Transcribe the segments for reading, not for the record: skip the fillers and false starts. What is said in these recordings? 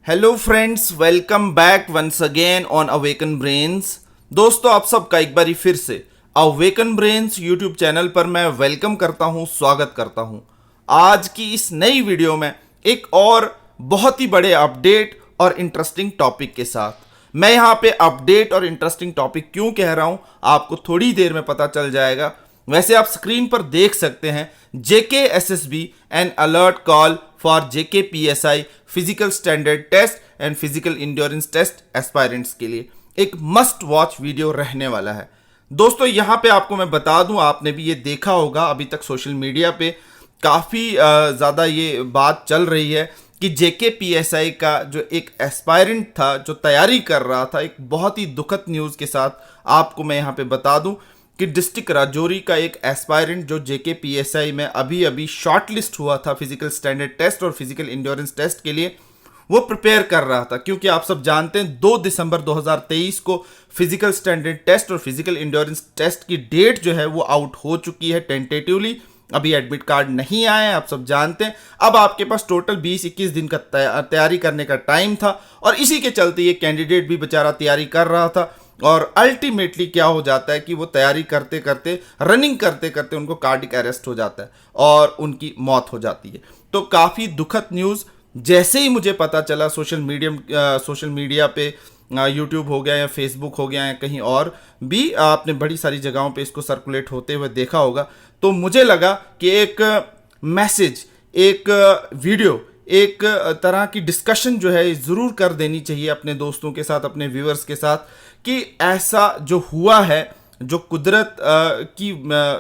Hello friends, welcome back once again on Awaken Brains. दोस्तों, आप सबका एक बारी फिर से अवेकन ब्रेन्स यूट्यूब चैनल पर मैं वेलकम करता हूं, स्वागत करता हूं। आज की इस नई वीडियो में एक और बहुत ही बड़े अपडेट और इंटरेस्टिंग टॉपिक के साथ। मैं यहां पे अपडेट और इंटरेस्टिंग टॉपिक क्यों कह रहा हूं, आपको थोड़ी देर में पता चल जाएगा। वैसे आप स्क्रीन पर देख सकते हैं JKSSB an alert call for JKPSI physical standard test and physical endurance test aspirants के लिए एक मस्ट वॉच वीडियो रहने वाला है। दोस्तों, यहां पे आपको मैं बता दूं, आपने भी ये देखा होगा, अभी तक सोशल मीडिया पे काफ़ी ज़्यादा ये बात चल रही है कि JKPSI का जो एक एस्पायरेंट था जो तैयारी कर रहा था, एक बहुत ही दुखद न्यूज़ के साथ आपको मैं यहाँ पे बता दूं कि डिस्ट्रिक्ट राजौरी का एक एस्पायरेंट जो JKPSI में अभी अभी शॉर्ट लिस्ट हुआ था फिजिकल स्टैंडर्ड टेस्ट और फिजिकल इंड्योरेंस टेस्ट के लिए, वो प्रिपेयर कर रहा था। क्योंकि आप सब जानते हैं 2 दिसंबर 2023 को फिजिकल स्टैंडर्ड टेस्ट और फिजिकल इंड्योरेंस टेस्ट की डेट जो है वो आउट हो चुकी है टेंटेटिवली। अभी एडमिट कार्ड नहीं आए हैं, आप सब जानते हैं। अब आपके पास टोटल 20-21 दिन का तैयारी करने का टाइम था और इसी के चलते ये कैंडिडेट भी बेचारा तैयारी कर रहा था। और अल्टीमेटली क्या हो जाता है कि वो तैयारी करते करते, रनिंग करते करते उनको कार्डिक अरेस्ट हो जाता है और उनकी मौत हो जाती है। तो काफ़ी दुखद न्यूज़ जैसे ही मुझे पता चला सोशल मीडिया पे, यूट्यूब हो गया या फेसबुक हो गया या कहीं और भी आपने बड़ी सारी जगहों पे इसको सर्कुलेट होते हुए देखा होगा, तो मुझे लगा कि एक मैसेज, एक वीडियो, एक तरह की डिस्कशन जो है ज़रूर कर देनी चाहिए अपने दोस्तों के साथ, अपने व्यूअर्स के साथ, कि ऐसा जो हुआ है, जो कुदरत की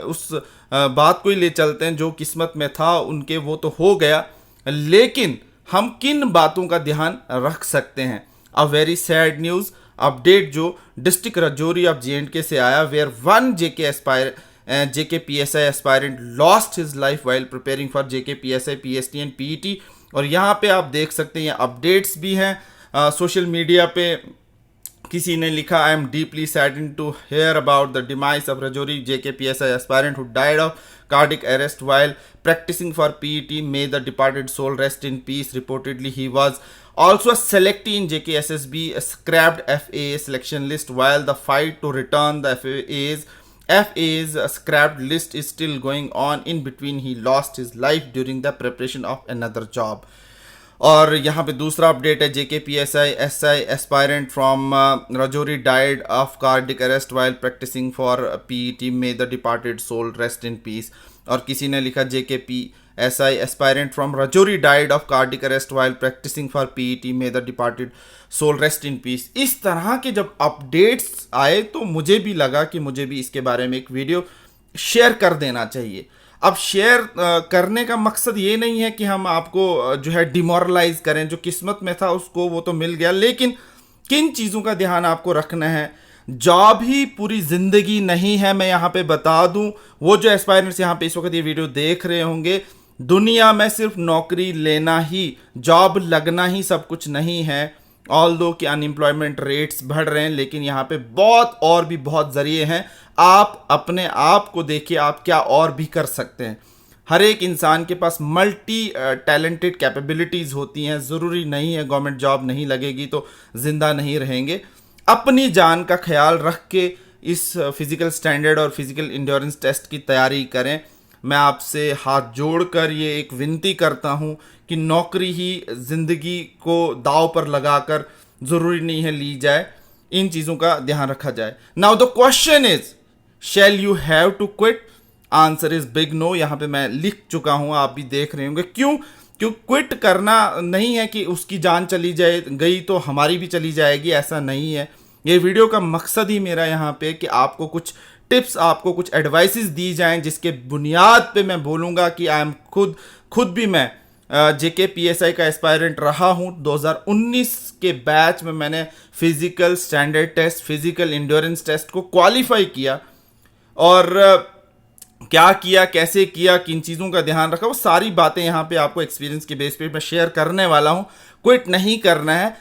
उस बात को ही ले चलते हैं, जो किस्मत में था उनके वो तो हो गया, लेकिन हम किन बातों का ध्यान रख सकते हैं। A very sad news update जो डिस्ट्रिक्ट राजौरी ऑफ JNK से आया, where one JKPSI aspirant lost his life while preparing for JKPSI PST and PET। और यहाँ पे आप देख सकते हैं अपडेट्स भी हैं सोशल मीडिया पे। किसी ने लिखा, I am deeply saddened to hear about the demise of Rajouri JKPSI aspirant who died of cardiac arrest while practicing for PET. May the departed soul rest in peace. Reportedly, he was also a selectee in JKSSB scrapped FAA selection list. While the fight to return the FAA's scrapped list is still going on, in between he lost his life during the preparation of another job. और यहाँ पे दूसरा update है, JKPSI SI aspirant from Rajouri died of cardiac arrest while practicing for PET. May the departed soul rest in peace. और किसी ने लिखा, JKPSI aspirant from Rajouri died of cardiac arrest while practicing for PET. May the departed soul rest in peace. इस तरह के जब updates आए तो मुझे भी लगा कि मुझे भी इसके बारे में एक वीडियो शेयर कर देना चाहिए। अब शेयर करने का मकसद ये नहीं है कि हम आपको जो है डिमोरलाइज करें, जो किस्मत में था उसको वो तो मिल गया, लेकिन किन चीज़ों का ध्यान आपको रखना है। जॉब ही पूरी ज़िंदगी नहीं है, मैं यहाँ पे बता दूँ। वो जो एस्पायरेंट्स यहाँ पे इस वक्त ये वीडियो देख रहे होंगे, दुनिया में सिर्फ नौकरी लेना ही, जॉब लगना ही सब कुछ नहीं है। ऑल्दो कि अनएम्प्लॉयमेंट रेट्स बढ़ रहे हैं, लेकिन यहाँ पे बहुत और भी बहुत ज़रिए हैं। आप अपने आप को देखिए, आप क्या और भी कर सकते हैं। हर एक इंसान के पास मल्टी टैलेंटेड कैपेबिलिटीज़ होती हैं। ज़रूरी नहीं है गवर्नमेंट जॉब नहीं लगेगी तो ज़िंदा नहीं रहेंगे। अपनी जान का ख्याल रख के इस फिज़िकल स्टैंडर्ड और फिज़िकल इंड्योरेंस टेस्ट की तैयारी करें। मैं आपसे हाथ जोड़कर ये एक विनती करता हूँ कि नौकरी ही ज़िंदगी को दांव पर लगाकर ज़रूरी नहीं है ली जाए, इन चीज़ों का ध्यान रखा जाए। Now the question is, shall you have to quit? Answer is big no. यहाँ पे मैं लिख चुका हूँ, आप भी देख रहे होंगे। क्यों क्विट करना नहीं है कि उसकी जान चली जाए, गई तो हमारी भी चली जाएगी, ऐसा नहीं है। ये वीडियो का मकसद ही मेरा यहाँ पे कि आपको कुछ टिप्स, आपको कुछ एडवाइसेस दी जाएं, जिसके बुनियाद पे मैं बोलूँगा कि आई एम खुद भी मैं JKPSI का एस्पायरेंट रहा हूँ। 2019 के बैच में मैंने physical standard test, physical endurance test को क्वालिफाई किया। और क्या किया, कैसे किया, किन चीज़ों का ध्यान रखा, वो सारी बातें यहाँ पे आपको एक्सपीरियंस के बेस पे मैं शेयर करने वाला हूँ। क्विट नहीं करना है।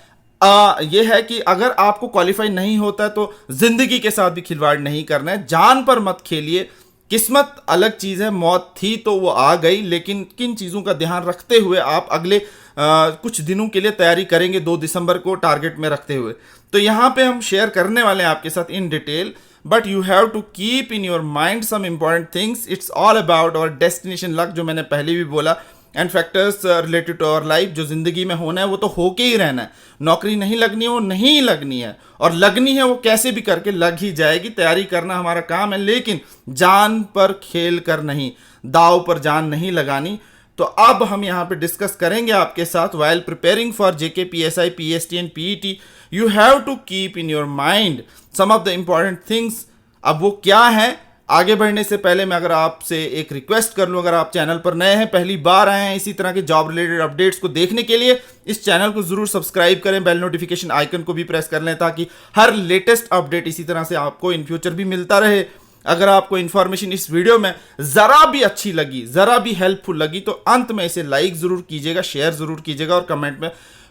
ये है कि अगर आपको क्वालिफाई नहीं होता है तो ज़िंदगी के साथ भी खिलवाड़ नहीं करना है। जान पर मत खेलिए। किस्मत अलग चीज़ है, मौत थी तो वो आ गई, लेकिन किन चीज़ों का ध्यान रखते हुए आप अगले कुछ दिनों के लिए तैयारी करेंगे 2 दिसंबर को टारगेट में रखते हुए, तो यहाँ पे हम शेयर करने वाले हैं आपके साथ in detail. But you have to keep in your mind some important things. It's all about our destination luck, जो मैंने पहले भी बोला, and factors related to our life. जो जिंदगी में होना है वो तो होके ही रहना है. नौकरी नहीं लगनी है वो नहीं लगनी है, और लगनी है वो कैसे भी करके लग ही जाएगी. तैयारी करना हमारा काम है, लेकिन जान पर खेल कर नहीं, दाव पर जान नहीं लगानी. तो अब हम यहाँ पे डिस्कस करेंगे आपके साथ, while preparing for JK PSI PST and PET you have to keep in your mind some of the important things. अब वो क्या है, आगे बढ़ने से पहले मैं अगर आपसे एक रिक्वेस्ट कर लूं, अगर आप चैनल पर नए हैं, पहली बार आए हैं इसी तरह के जॉब रिलेटेड अपडेट्स को देखने के लिए, इस चैनल को जरूर सब्सक्राइब करें, बेल नोटिफिकेशन आइकन को भी प्रेस कर लें, ताकि हर लेटेस्ट अपडेट इसी तरह से आपको इन फ्यूचर भी मिलता रहे. अगर आपको इन्फॉर्मेशन इस वीडियो में ज़रा भी अच्छी लगी, ज़रा भी हेल्पफुल लगी, तो अंत में इसे लाइक ज़रूर कीजिएगा, शेयर ज़रूर कीजिएगा, और कमेंट में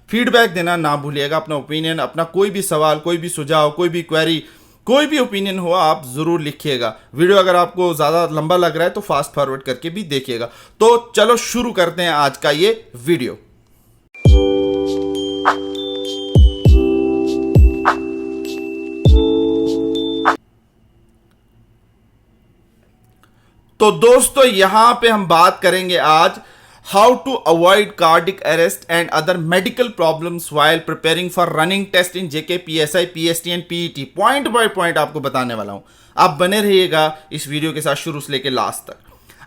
फीडबैक देना ना भूलिएगा. अपना ओपिनियन, अपना कोई भी सवाल, कोई भी सुझाव, कोई भी क्वेरी, कोई भी ओपिनियन हो आप ज़रूर लिखिएगा. वीडियो अगर आपको ज़्यादा लंबा लग रहा है तो फास्ट फॉरवर्ड करके भी देखिएगा. तो चलो शुरू करते हैं आज का ये वीडियो. तो दोस्तों यहां पे हम बात करेंगे आज how to avoid cardiac arrest and other medical problems while preparing for running test in JK PSI PST and PET. Point by point आपको बताने वाला हूं, आप बने रहिएगा इस वीडियो के साथ शुरू से लेकर लास्ट तक.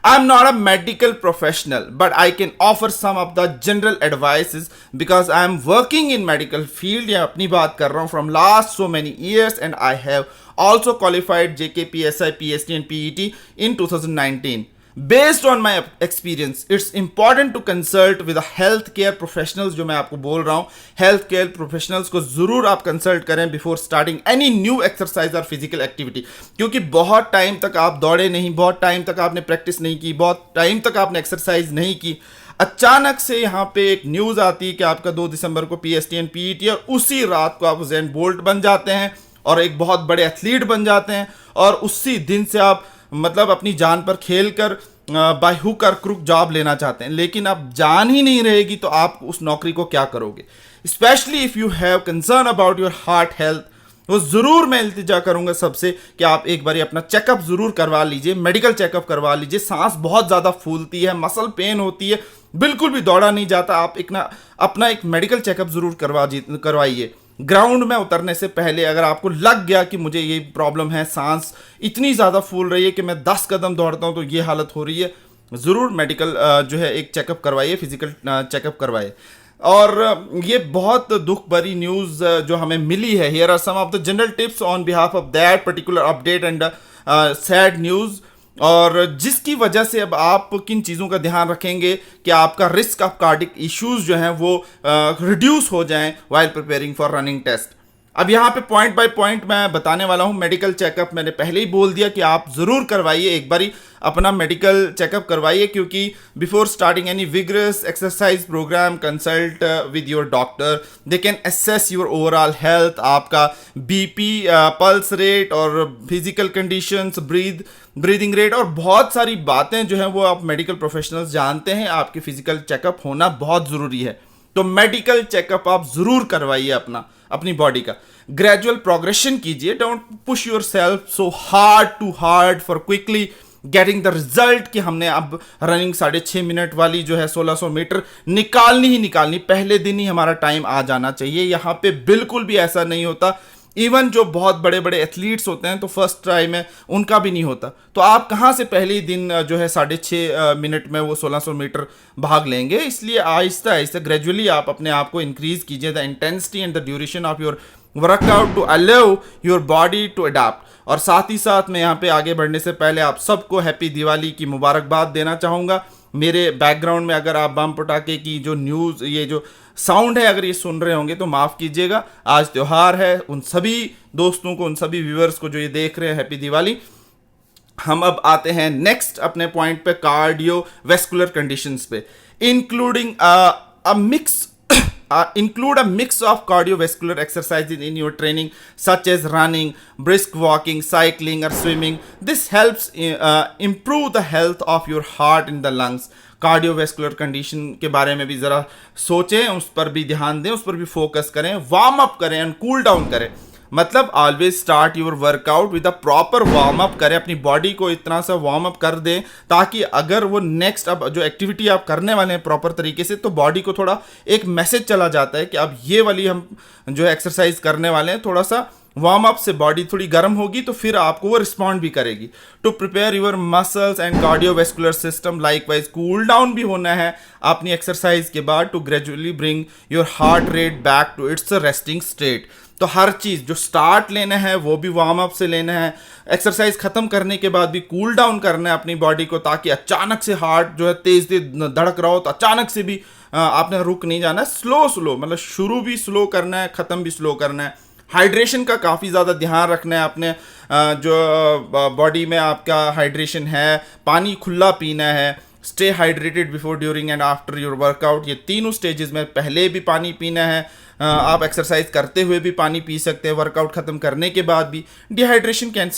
I am not a medical professional, but I can offer some of the general advices because I am working in medical field. या अपनी बात कर रहा हूँ from last so many years, and I have also qualified JK PSI PST and PET in 2019. Based on my experience, it's important to consult with a healthcare professionals. जो मैं आपको बोल रहा हूँ, healthcare professionals को जरूर आप कंसल्ट करें before starting any new exercise or physical activity. क्योंकि बहुत टाइम तक आप दौड़े नहीं, बहुत टाइम तक आपने प्रैक्टिस नहीं की, बहुत टाइम तक आपने एक्सरसाइज नहीं की, अचानक से यहाँ पे एक न्यूज़ आती है कि आपका 2 दिसंबर को पीएसटी एंड पीईटी, और उसी रात को आप उज़ैन बोल्ट बन जाते हैं और एक बहुत बड़े एथलीट बन जाते हैं, और उसी दिन से आप मतलब अपनी जान पर खेल कर बाय हुक और क्रुक जॉब लेना चाहते हैं. लेकिन अब जान ही नहीं रहेगी तो आप उस नौकरी को क्या करोगे. Specially if you have concern about your heart health, वो ज़रूर मैं इल्तिजा करूंगा सबसे कि आप एक बार अपना चेकअप ज़रूर करवा लीजिए, मेडिकल चेकअप करवा लीजिए. सांस बहुत ज़्यादा फूलती है, मसल पेन होती है, बिल्कुल भी दौड़ा नहीं जाता. आप अपना एक मेडिकल चेकअप ज़रूर करवाइए. ग्राउंड में उतरने से पहले अगर आपको लग गया कि मुझे ये प्रॉब्लम है, सांस इतनी ज़्यादा फूल रही है कि मैं 10 कदम दौड़ता हूँ तो ये हालत हो रही है, ज़रूर मेडिकल जो है एक चेकअप करवाइए, फिजिकल चेकअप करवाइए. और ये बहुत दुख भरी न्यूज़ जो हमें मिली है, here are some of the general tips on behalf of that particular update and sad news, और जिसकी वजह से अब आप किन चीज़ों का ध्यान रखेंगे कि आपका रिस्क ऑफ कार्डिक इश्यूज जो हैं वो रिड्यूस हो जाएं while preparing for running test. अब यहाँ पे पॉइंट बाय पॉइंट मैं बताने वाला हूँ. मेडिकल चेकअप मैंने पहले ही बोल दिया कि आप ज़रूर करवाइए, एक बारी अपना मेडिकल चेकअप करवाइए, क्योंकि before starting any vigorous exercise program consult with your doctor. They can assess your overall health, आपका बीपी, पल्स रेट और फिजिकल कंडीशंस, ब्रीदिंग रेट, और बहुत सारी बातें जो हैं वो आप मेडिकल प्रोफेशनल्स जानते हैं. आपके फिजिकल चेकअप होना बहुत ज़रूरी है, तो मेडिकल चेकअप आप ज़रूर करवाइए अपनी बॉडी का. ग्रेजुअल प्रोग्रेशन कीजिए, don't push your self so hard for quickly getting the result कि हमने अब रनिंग 6.5 मिनट वाली जो है 1600 मीटर निकालनी, पहले दिन ही हमारा टाइम आ जाना चाहिए. यहाँ पे बिल्कुल भी ऐसा नहीं होता. इवन जो बहुत बड़े बड़े एथलीट्स होते हैं तो फर्स्ट ट्राई में उनका भी नहीं होता, तो आप कहाँ से पहले ही दिन जो है 6.5 मिनट में वो 1600 मीटर भाग लेंगे. इसलिए आहिस्ता आहिस्ता ग्रेजुअली आप अपने आप को इंक्रीज कीजिए the intensity and the duration of your workout to allow your body to adapt. और साथ ही साथ मैं यहाँ पे आगे बढ़ने से पहले आप सबको हैप्पी दिवाली की मुबारकबाद देना चाहूँगा. मेरे बैकग्राउंड में अगर आप बम पटाखे की जो न्यूज़, ये जो साउंड है, अगर ये सुन रहे होंगे तो माफ़ कीजिएगा. आज त्यौहार है, उन सभी दोस्तों को, उन सभी व्यूअर्स को जो ये देख रहे हैं, हैप्पी दिवाली. हम अब आते हैं नेक्स्ट अपने पॉइंट पे, कार्डियोवैस्कुलर कंडीशंस पे, including a mix include a mix of cardiovascular exercises in your training, such as running, brisk walking, cycling, or swimming. This helps improve the health of your heart and the lungs. Cardiovascular condition के बारे में भी ज़रा सोचें, उस पर भी ध्यान दें, उस पर भी फोकस करें, वार्म अप करें एंड कूल डाउन करें. मतलब always start your workout with a proper warm up करें, अपनी बॉडी को इतना सा वार्म अप कर दें ताकि अगर वो नेक्स्ट अब जो एक्टिविटी आप करने वाले हैं प्रॉपर तरीके से, तो बॉडी को थोड़ा एक मैसेज चला जाता है कि अब ये वाली हम जो है एक्सरसाइज करने वाले हैं, थोड़ा सा वार्म अप से बॉडी थोड़ी गर्म होगी तो फिर आपको वो रिस्पॉन्ड भी करेगी. To prepare your muscles and cardiovascular system likewise cool down भी होना है अपनी एक्सरसाइज के बाद, to gradually bring your heart rate back to its resting state. तो हर चीज़ जो स्टार्ट लेना है वो भी वार्म अप से लेना है, एक्सरसाइज खत्म करने के बाद भी कूल डाउन करना है अपनी बॉडी को, ताकि अचानक से हार्ट जो है तेज धड़क रहा हो तो अचानक से भी आपने रुक नहीं जाना है. स्लो मतलब शुरू भी स्लो करना है, ख़त्म भी स्लो करना है. हाइड्रेशन का काफ़ी ज़्यादा ध्यान रखना है अपने जो बॉडी में आपका हाइड्रेशन है, पानी खुला पीना है. Stay hydrated before, during and after your workout. ये तीनों स्टेजेस में पहले भी पानी पीना है, आप एक्सरसाइज करते हुए भी पानी पी सकते हैं, वर्कआउट ख़त्म करने के बाद भी. Dehydration can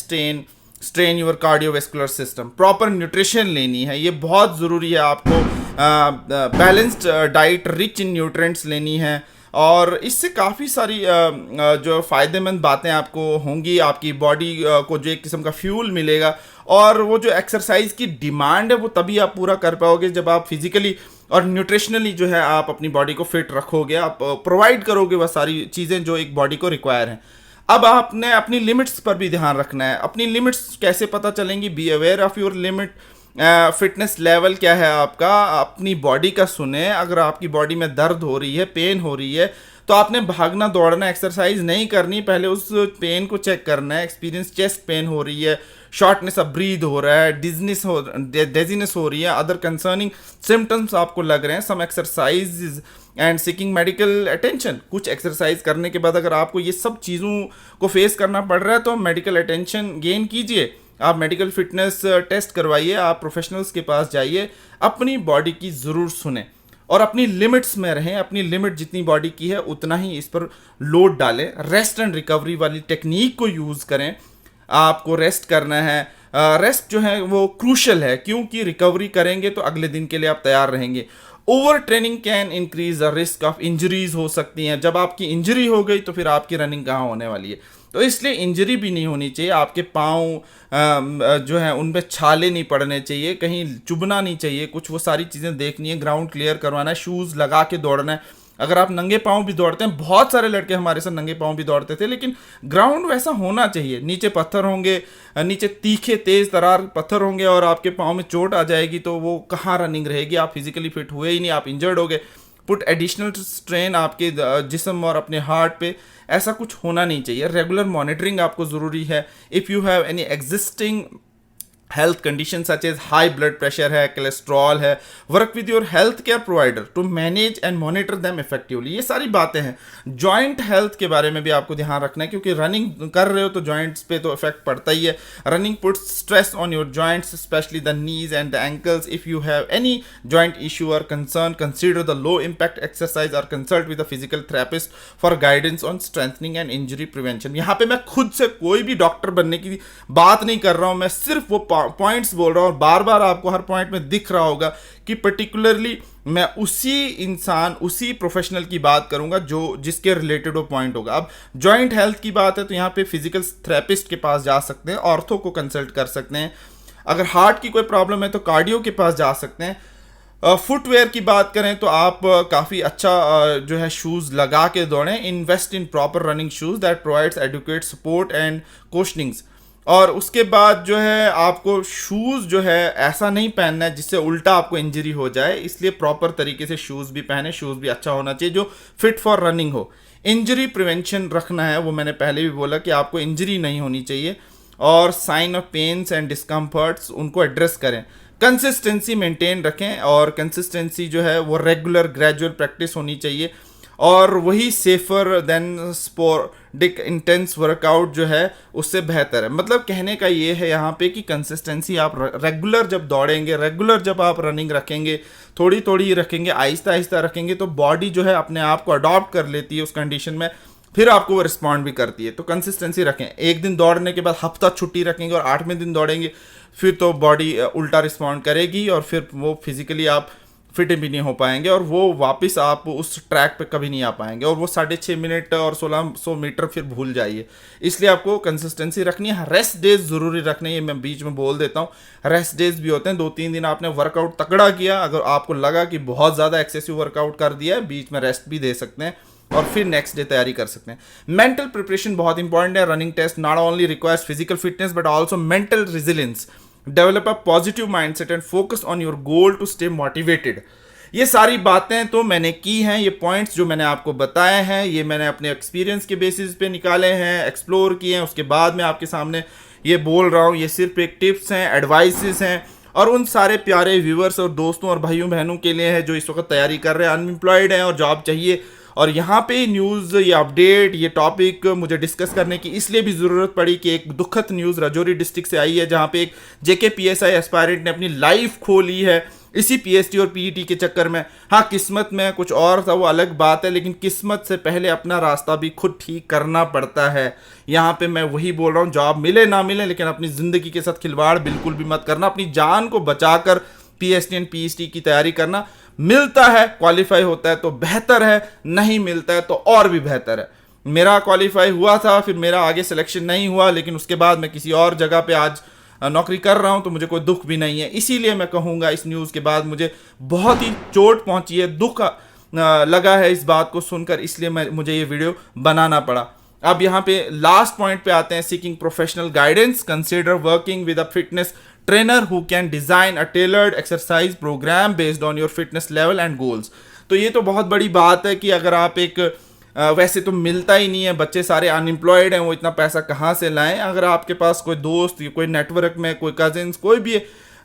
strain your cardiovascular system. Proper nutrition लेनी है, ये बहुत ज़रूरी है. आपको balanced diet rich in nutrients लेनी है और इससे काफ़ी सारी जो फ़ायदेमंद बातें आपको होंगी. आपकी बॉडी को जो एक किस्म का फ्यूल मिलेगा और वो जो एक्सरसाइज की डिमांड है वो तभी आप पूरा कर पाओगे जब आप फिजिकली और न्यूट्रिशनली जो है आप अपनी बॉडी को फिट रखोगे, आप प्रोवाइड करोगे वह सारी चीज़ें जो एक बॉडी को रिक्वायर हैं. अब आपने अपनी लिमिट्स पर भी ध्यान रखना है. अपनी लिमिट्स कैसे पता चलेंगी? Be aware of your limit. Fitness level क्या है आपका, अपनी बॉडी का सुने. अगर आपकी बॉडी में दर्द हो रही है, पेन हो रही है, तो आपने भागना दौड़ना एक्सरसाइज नहीं करनी, पहले उस पेन को चेक करना है. एक्सपीरियंस चेस्ट पेन हो रही है, शॉर्टनेस ऑफ ब्रीथ हो रहा है, डेजीनेस हो रही है, अदर कंसर्निंग सिम्टम्स आपको लग रहे हैं, some exercise and seeking medical attention. कुछ एक्सरसाइज करने के बाद अगर आपको ये सब चीज़ों को फेस करना पड़ रहा है तो मेडिकल अटेंशन गेन कीजिए. आप मेडिकल फिटनेस टेस्ट करवाइए, आप प्रोफेशनल्स के पास जाइए, अपनी बॉडी की ज़रूर सुने और अपनी लिमिट्स में रहें. अपनी लिमिट जितनी बॉडी की है उतना ही इस पर लोड डालें. रेस्ट एंड रिकवरी वाली टेक्निक को यूज़ करें. आपको रेस्ट करना है, रेस्ट जो है वो क्रूशल है, क्योंकि रिकवरी करेंगे तो अगले दिन के लिए आप तैयार रहेंगे. Over training can increase the risk of injuries हो सकती हैं. जब आपकी इंजरी हो गई तो फिर आपकी रनिंग कहाँ होने वाली है. तो इसलिए इंजरी भी नहीं होनी चाहिए. आपके पाँव जो है उन पर छाले नहीं पड़ने चाहिए, कहीं चुभना नहीं चाहिए, कुछ वो सारी चीज़ें देखनी है. ग्राउंड क्लियर करवाना है, शूज़ लगा के दौड़ना है. अगर आप नंगे पाँव भी दौड़ते हैं, बहुत सारे लड़के हमारे साथ नंगे पाँव भी दौड़ते थे, लेकिन ग्राउंड वैसा होना चाहिए. नीचे पत्थर होंगे, नीचे तीखे तेज तरार पत्थर होंगे और आपके पाँव में चोट आ जाएगी तो वो कहाँ रनिंग रहेगी. आप फिजिकली फिट हुए ही नहीं, आप इंजर्ड हो गए. पुट एडिशनल स्ट्रेन आपके जिस्म और अपने हार्ट पे, ऐसा कुछ होना नहीं चाहिए. रेगुलर मॉनिटरिंग आपको ज़रूरी है. If you have any existing health condition such as high blood pressure है, कोलेस्ट्रॉल है, work with your health care provider to manage and monitor them effectively. ये सारी बातें हैं. जॉइंट हेल्थ के बारे में भी आपको ध्यान रखना है, क्योंकि रनिंग कर रहे हो तो जॉइंट्स पे तो इफेक्ट पड़ता ही है. Running puts stress on your joints, specially the knees and the ankles. If you have any joint issue or concern, consider the low impact exercise or consult with a physical therapist for guidance on strengthening and injury prevention. यहाँ पे मैं खुद से कोई भी doctor बनने की बात नहीं कर रहा हूँ, मैं सिर्फ वो पॉइंट्स बोल रहा हूँ. और बार बार आपको हर पॉइंट में दिख रहा होगा कि पर्टिकुलरली मैं उसी इंसान, उसी प्रोफेशनल की बात करूंगा जो जिसके रिलेटेड वो पॉइंट होगा. अब जॉइंट हेल्थ की बात है तो यहाँ पे फिजिकल थेरेपिस्ट के पास जा सकते हैं, ऑर्थो को कंसल्ट कर सकते हैं. अगर हार्ट की कोई प्रॉब्लम है तो कार्डियो के पास जा सकते हैं. फुटवेयर की बात करें तो आप काफ़ी अच्छा जो है शूज़ लगा के दौड़ें. Invest in proper running shoes that provides adequate support and cushionings. और उसके बाद जो है आपको शूज़ जो है ऐसा नहीं पहनना है जिससे उल्टा आपको इंजरी हो जाए, इसलिए प्रॉपर तरीके से शूज़ भी पहने. शूज़ भी अच्छा होना चाहिए जो फिट फॉर रनिंग हो. इंजरी प्रिवेंशन रखना है, वो मैंने पहले भी बोला कि आपको इंजरी नहीं होनी चाहिए. और sign of pains and discomforts उनको एड्रेस करें. कंसिस्टेंसी मेंटेन रखें और कंसिस्टेंसी जो है वो रेगुलर ग्रेजुअल प्रैक्टिस होनी चाहिए. और वही सेफर देन स्पोर्डिक इंटेंस वर्कआउट जो है उससे बेहतर है। मतलब कहने का ये है यहाँ पे कि कंसिस्टेंसी, आप रेगुलर जब दौड़ेंगे, रेगुलर जब आप रनिंग रखेंगे, थोड़ी थोड़ी रखेंगे, आहिस्ता आहिस्ता रखेंगे, तो बॉडी जो है अपने आप को अडॉप्ट कर लेती है उस कंडीशन में, फिर आपको वो रिस्पॉन्ड भी करती है। तो कंसिस्टेंसी रखें। एक दिन दौड़ने के बाद हफ्ता छुट्टी रखेंगे और 8वें दिन दौड़ेंगे, फिर तो बॉडी उल्टा रिस्पॉन्ड करेगी और फिर वो फिजिकली आप फिट भी नहीं हो पाएंगे और वो वापस आप उस ट्रैक पे कभी नहीं आ पाएंगे और वो 6.5 मिनट और 1600 मीटर फिर भूल जाइए। इसलिए आपको कंसिस्टेंसी रखनी है। रेस्ट डेज ज़रूरी रखने हैं, ये मैं बीच में बोल देता हूँ। रेस्ट डेज भी होते हैं, 2-3 दिन आपने वर्कआउट तगड़ा किया, अगर आपको लगा कि बहुत ज़्यादा एक्सेसिव वर्कआउट कर दिया है, बीच में रेस्ट भी दे सकते हैं और फिर नेक्स्ट डे तैयारी कर सकते हैं। मेंटल प्रिपरेशन बहुत इंपॉर्टेंट है। Running test not only requires physical fitness but also mental resilience. Develop a positive mindset and focus on your goal to stay motivated. ये सारी बातें तो मैंने की हैं, ये पॉइंट्स जो मैंने आपको बताए हैं ये मैंने अपने एक्सपीरियंस के बेसिस पे निकाले हैं, एक्सप्लोर किए हैं, उसके बाद मैं आपके सामने ये बोल रहा हूँ। ये सिर्फ एक टिप्स हैं, एडवाइसेस हैं और उन सारे प्यारे व्यूअर्स और दोस्तों और भाइयों बहनों के लिए है जो इस वक्त तैयारी कर रहे हैं, अनएम्प्लॉयड हैं और जॉब चाहिए। और यहाँ पे न्यूज़, ये अपडेट, ये टॉपिक मुझे डिस्कस करने की इसलिए भी ज़रूरत पड़ी कि एक दुखद न्यूज़ राजौरी डिस्ट्रिक्ट से आई है, जहाँ पे एक JKPSI एस्पायरेंट ने अपनी लाइफ खो ली है इसी PST और PET के चक्कर में। हाँ, किस्मत में कुछ और था, वो अलग बात है, लेकिन किस्मत से पहले अपना रास्ता भी खुद ठीक करना पड़ता है। यहाँ पे मैं वही बोल रहा हूँ, जॉब मिले ना मिले लेकिन अपनी ज़िंदगी के साथ खिलवाड़ बिल्कुल भी मत करना। अपनी जान को बचाकर PST और PET की तैयारी करना। मिलता है, क्वालिफाई होता है तो बेहतर है, नहीं मिलता है तो और भी बेहतर है। मेरा क्वालिफाई हुआ था, फिर मेरा आगे सिलेक्शन नहीं हुआ, लेकिन उसके बाद मैं किसी और जगह पे आज नौकरी कर रहा हूं तो मुझे कोई दुख भी नहीं है। इसीलिए मैं कहूँगा, इस न्यूज़ के बाद मुझे बहुत ही चोट पहुंची है, दुख लगा है इस बात को सुनकर, इसलिए मुझे ये वीडियो बनाना पड़ा। अब यहाँ पे लास्ट पॉइंट पे आते हैं, seeking professional guidance, consider working with a fitness trainer who can design a tailored exercise program based on your fitness level and goals. तो ये तो बहुत बड़ी बात है कि अगर आप एक वैसे तो मिलता ही नहीं है, बच्चे सारे अनएम्प्लॉयड हैं, वो इतना पैसा कहाँ से लाएं। अगर आपके पास कोई दोस्त, कोई नेटवर्क में कोई कजिन्स, कोई भी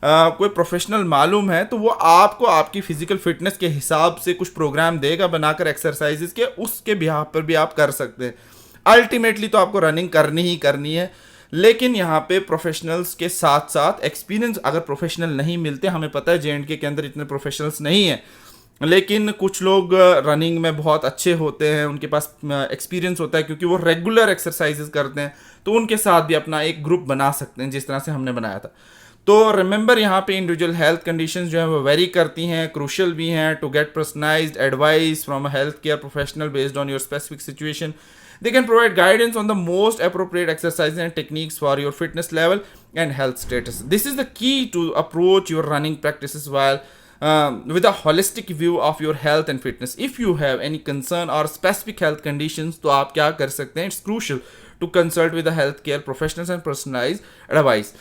कोई प्रोफेशनल मालूम है, तो वो आपको आपकी फिजिकल फिटनेस के हिसाब से कुछ प्रोग्राम देगा बनाकर एक्सरसाइजेस के, उसके बिहाफ पर भी आप कर सकते हैं। अल्टीमेटली तो आपको रनिंग करनी ही करनी है, लेकिन यहाँ पे प्रोफेशनल्स के साथ साथ एक्सपीरियंस, अगर प्रोफेशनल नहीं मिलते, हमें पता है JNK के अंदर इतने प्रोफेशनल्स नहीं हैं, लेकिन कुछ लोग रनिंग में बहुत अच्छे होते हैं, उनके पास एक्सपीरियंस होता है क्योंकि वो रेगुलर एक्सरसाइजेस करते हैं, तो उनके साथ भी अपना एक ग्रुप बना सकते हैं जिस तरह से हमने बनाया था। तो रिमेंबर, यहाँ पे इंडिविजुअल हेल्थ कंडीशंस जो है वो वेरी करती हैं, क्रूशियल भी हैं। To get personalized advice from a health care professional based on your specific situation, they can provide guidance on the most appropriate exercises and techniques for your fitness level and health status. This is the key to approach your running practices while with a holistic view of your health and fitness. If you have any concern or specific health conditions, तो आप क्या कर सकते हैं? It's crucial to consult with the healthcare professionals and personalized advice.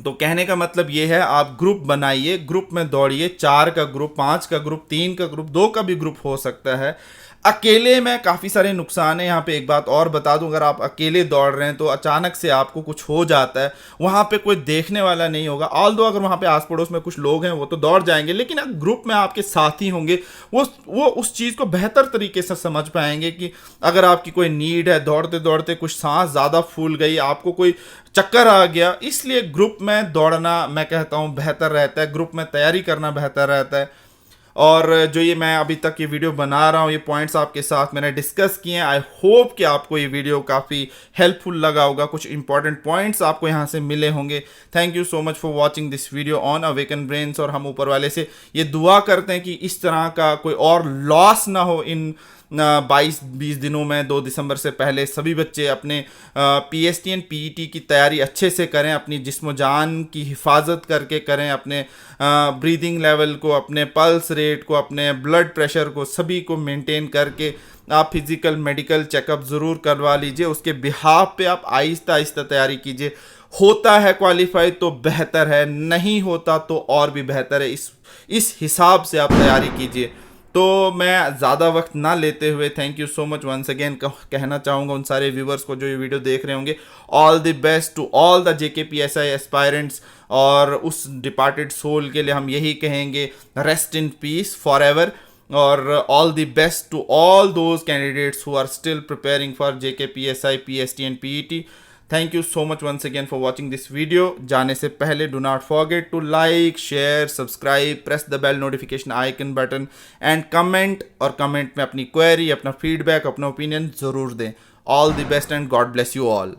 तो कहने का मतलब ये है, आप ग्रुप बनाइए, ग्रुप में दौड़िए, 4 का ग्रुप, 5 का ग्रुप, 3 का ग्रुप, 2 का भी ग्रुप हो सकता है। अकेले में काफ़ी सारे नुकसान है। यहाँ पे एक बात और बता दूं, अगर आप अकेले दौड़ रहे हैं तो अचानक से आपको कुछ हो जाता है, वहाँ पे कोई देखने वाला नहीं होगा। ऑल दो अगर वहाँ पे आस पड़ोस में कुछ लोग हैं वो तो दौड़ जाएंगे, लेकिन अगर ग्रुप में आपके साथी होंगे वो उस चीज़ को बेहतर तरीके से समझ पाएंगे कि अगर आपकी कोई नीड है, दौड़ते दौड़ते कुछ सांस ज़्यादा फूल गई, आपको कोई चक्कर आ गया, इसलिए ग्रुप में दौड़ना मैं कहता हूँ बेहतर रहता है, ग्रुप में तैयारी करना बेहतर रहता है। और जो ये मैं अभी तक ये वीडियो बना रहा हूँ, ये पॉइंट्स आपके साथ मैंने डिस्कस किए हैं। आई होप कि आपको ये वीडियो काफ़ी हेल्पफुल लगा होगा, कुछ इंपॉर्टेंट पॉइंट्स आपको यहाँ से मिले होंगे। Thank you so much for watching this video on Awaken brains. और हम ऊपर वाले से ये दुआ करते हैं कि इस तरह का कोई और लॉस ना हो इन 22-20 दिनों में। 2 दिसंबर से पहले सभी बच्चे अपने PST और PET की तैयारी अच्छे से करें, अपनी जिस्म जान की हिफाजत करके करें, अपने ब्रीदिंग लेवल को, अपने पल्स रेट को, अपने ब्लड प्रेशर को, सभी को मेंटेन करके आप फिज़िकल मेडिकल चेकअप ज़रूर करवा लीजिए। उसके बिहाफ पे आप आहिस्ता आहिस्ता तैयारी कीजिए। होता है क्वालिफाई तो बेहतर है, नहीं होता तो और भी बेहतर है। इस हिसाब से आप तैयारी कीजिए। तो मैं ज़्यादा वक्त ना लेते हुए thank you so much once again कहना चाहूँगा उन सारे व्यूवर्स को जो ये वीडियो देख रहे होंगे। All the best to all the JKPSI aspirants. और उस डिपार्टेड सोल के लिए हम यही कहेंगे, rest in peace forever. और all the best to all those candidates who are still preparing for JK PSI PST and PET. Thank you so much once again for watching this video. जाने से पहले do not forget to like, share, subscribe, press the bell notification icon button and comment. और comment में अपनी query, अपना feedback, अपना opinion ज़रूर दें. All the best and God bless you all.